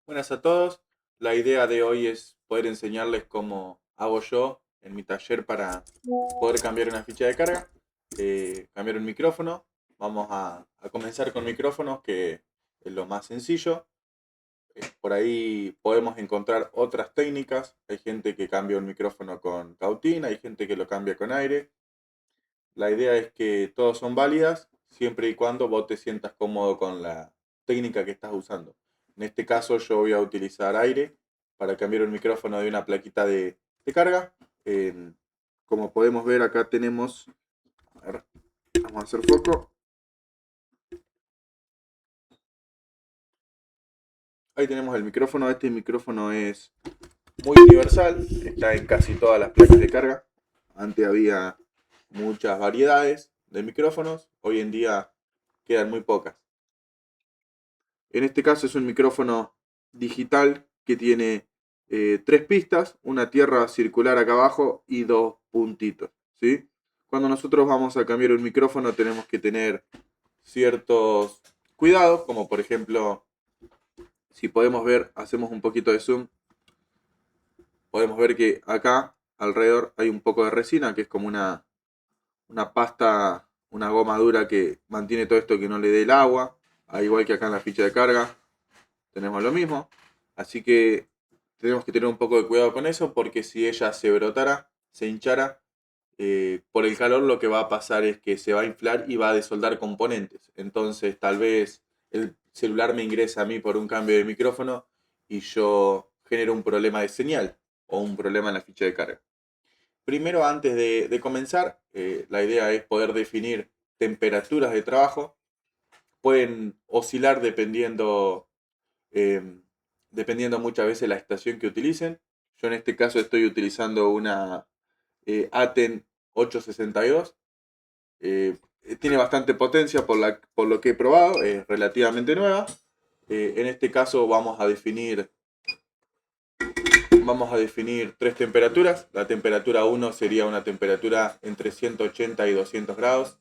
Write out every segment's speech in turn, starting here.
Buenas a todos. La idea de hoy es poder enseñarles cómo hago yo en mi taller para poder cambiar una ficha de carga, cambiar un micrófono. Vamos a comenzar con micrófonos, que es lo más sencillo. Por ahí podemos encontrar otras técnicas. Hay gente que cambia un micrófono con cautín, hay gente que lo cambia con aire. La idea es que todas son válidas siempre y cuando vos te sientas cómodo con la técnica que estás usando. En este caso yo voy a utilizar aire para cambiar el micrófono de una plaquita de carga. Como podemos ver, acá tenemos, a ver, vamos a hacer foco. Ahí tenemos el micrófono. Este micrófono es muy universal, está en casi todas las placas de carga. Antes había muchas variedades de micrófonos, hoy en día quedan muy pocas. En este caso es un micrófono digital que tiene tres pistas, una tierra circular acá abajo y dos puntitos, ¿sí? Cuando nosotros vamos a cambiar un micrófono tenemos que tener ciertos cuidados, como por ejemplo, si podemos ver, hacemos un poquito de zoom, podemos ver que acá alrededor hay un poco de resina, que es como una pasta, una goma dura que mantiene todo esto que no le dé el agua, al igual que acá en la ficha de carga. Tenemos lo mismo. Así que tenemos que tener un poco de cuidado con eso, porque si ella se brotara, se hinchara, por el calor lo que va a pasar es que se va a inflar y va a desoldar componentes. Entonces tal vez el celular me ingresa a mí por un cambio de micrófono y yo genero un problema de señal o un problema en la ficha de carga. Primero, antes de comenzar, la idea es poder definir temperaturas de trabajo. Pueden oscilar eh, dependiendo muchas veces la estación que utilicen. Yo en este caso estoy utilizando una Aten 862. Tiene bastante potencia por lo que he probado, es relativamente nueva. En este caso vamos a definir tres temperaturas. La temperatura 1 sería una temperatura entre 180 y 200 grados.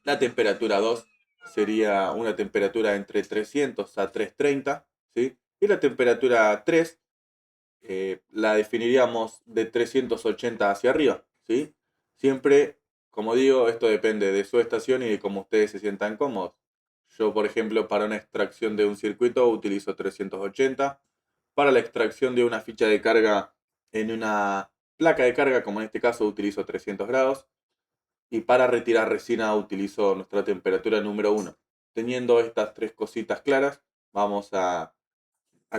La temperatura 2 sería una temperatura entre 300 a 330, ¿sí? Y la temperatura 3 la definiríamos de 380 hacia arriba, ¿sí? Siempre, como digo, esto depende de su estación y de cómo ustedes se sientan cómodos. Yo, por ejemplo, para una extracción de un circuito utilizo 380. Para la extracción de una ficha de carga en una placa de carga, como en este caso, utilizo 300 grados. Y para retirar resina utilizo nuestra temperatura número 1. Teniendo estas tres cositas claras, vamos a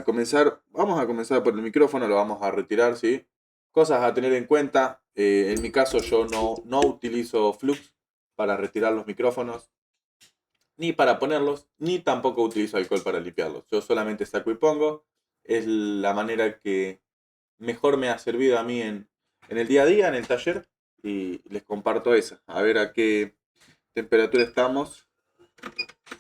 comenzar por el micrófono, lo vamos a retirar, ¿sí? Cosas a tener en cuenta, en mi caso yo no utilizo flux para retirar los micrófonos, ni para ponerlos, ni tampoco utilizo alcohol para limpiarlos. Yo solamente saco y pongo, es la manera que mejor me ha servido a mí en el día a día, en el taller, y les comparto esa. A ver a qué temperatura estamos.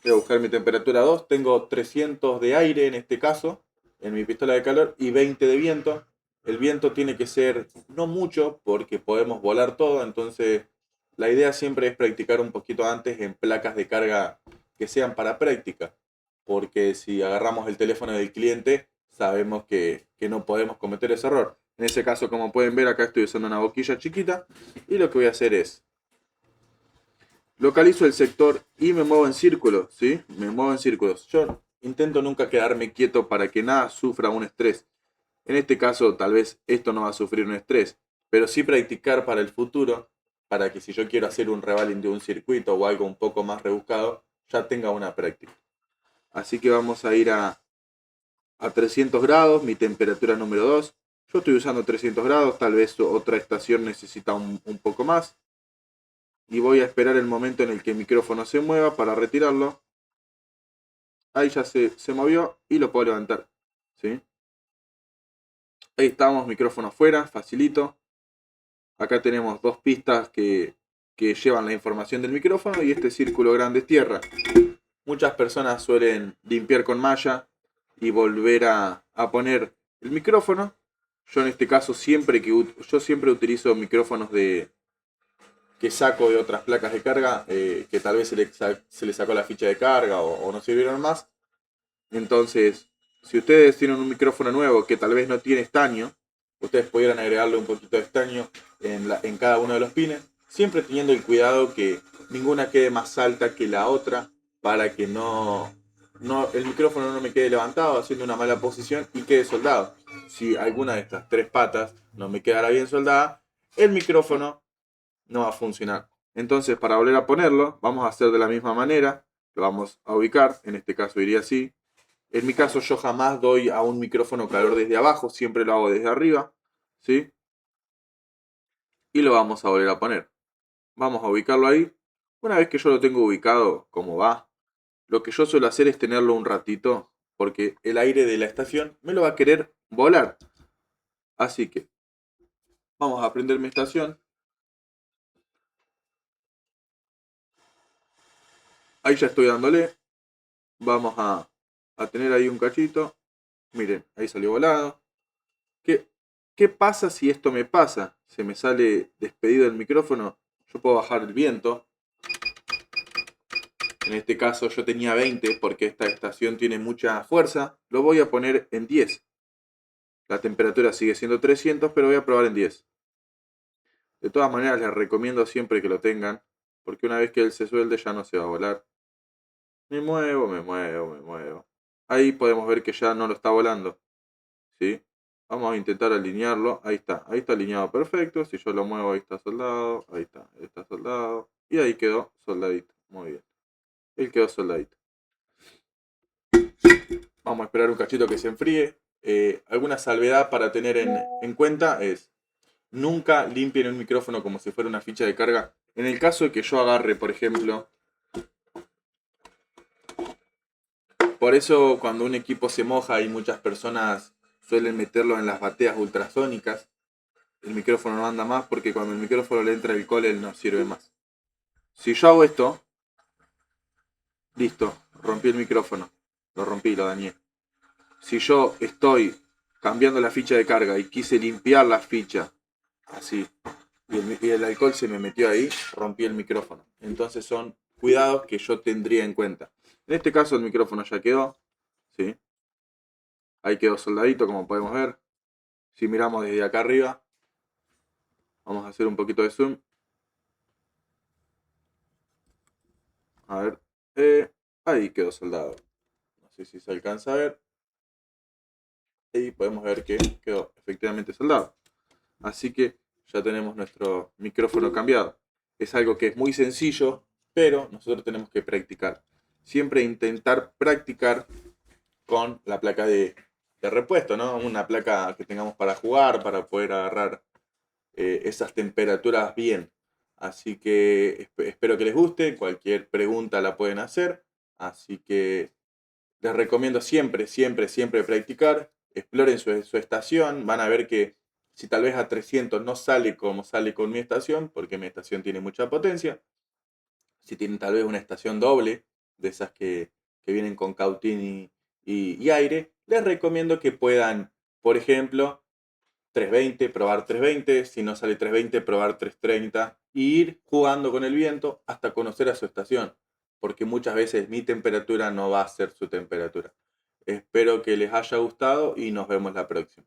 Voy a buscar mi temperatura 2. Tengo 300 de aire en este caso, en mi pistola de calor, y 20 de viento. El viento tiene que ser no mucho porque podemos volar todo, entonces la idea siempre es practicar un poquito antes en placas de carga que sean para práctica, porque si agarramos el teléfono del cliente sabemos que no podemos cometer ese error. En ese caso, como pueden ver, acá estoy usando una boquilla chiquita y lo que voy a hacer es localizo el sector y me muevo en círculos, ¿sí? Me muevo en círculos. Yo intento nunca quedarme quieto para que nada sufra un estrés. En este caso, tal vez esto no va a sufrir un estrés, pero sí practicar para el futuro, para que si yo quiero hacer un revaling de un circuito o algo un poco más rebuscado, ya tenga una práctica. Así que vamos a ir a 300 grados, mi temperatura número 2. Yo estoy usando 300 grados, tal vez otra estación necesita un poco más. Y voy a esperar el momento en el que el micrófono se mueva para retirarlo. Ahí ya se movió y lo puedo levantar, ¿sí? Ahí estamos, micrófono afuera, facilito. Acá tenemos dos pistas que llevan la información del micrófono y este círculo grande es tierra. Muchas personas suelen limpiar con malla y volver a poner el micrófono. Yo en este caso yo siempre utilizo micrófonos que saco de otras placas de carga, que tal vez se le sacó la ficha de carga o no sirvieron más. Entonces Si ustedes tienen un micrófono nuevo que tal vez no tiene estaño, ustedes pudieran agregarle un poquito de estaño en cada uno de los pines, siempre teniendo el cuidado que ninguna quede más alta que la otra para que el micrófono no me quede levantado haciendo una mala posición y quede soldado. Si alguna de estas tres patas no me quedara bien soldada, el micrófono no va a funcionar. Entonces, para volver a ponerlo, vamos a hacer de la misma manera. Lo vamos a ubicar, en este caso iría así. En mi caso yo jamás doy a un micrófono calor desde abajo, siempre lo hago desde arriba, ¿sí? Y lo vamos a volver a poner. Vamos a ubicarlo ahí. Una vez que yo lo tengo ubicado como va, lo que yo suelo hacer es tenerlo un ratito, porque el aire de la estación me lo va a querer volar. Así que vamos a prender mi estación. Ahí ya estoy dándole. Vamos a tener ahí un cachito. Miren, ahí salió volado. ¿Qué, ¿Qué pasa si esto me pasa? Se me sale despedido el micrófono. Yo puedo bajar el viento. En este caso yo tenía 20 porque esta estación tiene mucha fuerza. Lo voy a poner en 10. La temperatura sigue siendo 300, pero voy a probar en 10. De todas maneras les recomiendo siempre que lo tengan, porque una vez que él se suelde ya no se va a volar. Me muevo, me muevo, me muevo. Ahí podemos ver que ya no lo está volando. ¿Sí? Vamos a intentar alinearlo. Ahí está alineado perfecto. Si yo lo muevo, ahí está soldado. Ahí está soldado. Y ahí quedó soldadito. Muy bien. Él quedó soldadito. Vamos a esperar un cachito que se enfríe. Alguna salvedad para tener en cuenta es: nunca limpien un micrófono como si fuera una ficha de carga. En el caso de que yo agarre, por ejemplo, por eso cuando un equipo se moja y muchas personas suelen meterlo en las bateas ultrasónicas, el micrófono no anda más porque cuando el micrófono le entra alcohol él no sirve más. Si yo hago esto, listo, rompí el micrófono. Lo rompí, lo dañé. Si yo estoy cambiando la ficha de carga y quise limpiar la ficha, así, y el alcohol se me metió ahí, rompí el micrófono. Entonces son cuidados que yo tendría en cuenta. En este caso el micrófono ya quedó, ¿sí? Ahí quedó soldadito, como podemos ver. Si miramos desde acá arriba, vamos a hacer un poquito de zoom. A ver, ahí quedó soldado. No sé si se alcanza a ver. Y podemos ver que quedó efectivamente soldado. Así que ya tenemos nuestro micrófono cambiado. Es algo que es muy sencillo, pero nosotros tenemos que practicar. Siempre intentar practicar con la placa de repuesto, ¿no? Una placa que tengamos para jugar, para poder agarrar esas temperaturas bien. Así que espero que les guste. Cualquier pregunta la pueden hacer. Así que les recomiendo siempre, siempre, siempre practicar. Exploren su estación. Van a ver que si tal vez a 300 no sale como sale con mi estación, porque mi estación tiene mucha potencia. Si tienen tal vez una estación doble, de esas que vienen con cautín y aire, les recomiendo que puedan, por ejemplo, 320, probar 320, si no sale 320, probar 330 y ir jugando con el viento hasta conocer a su estación, porque muchas veces mi temperatura no va a ser su temperatura. Espero que les haya gustado y nos vemos la próxima.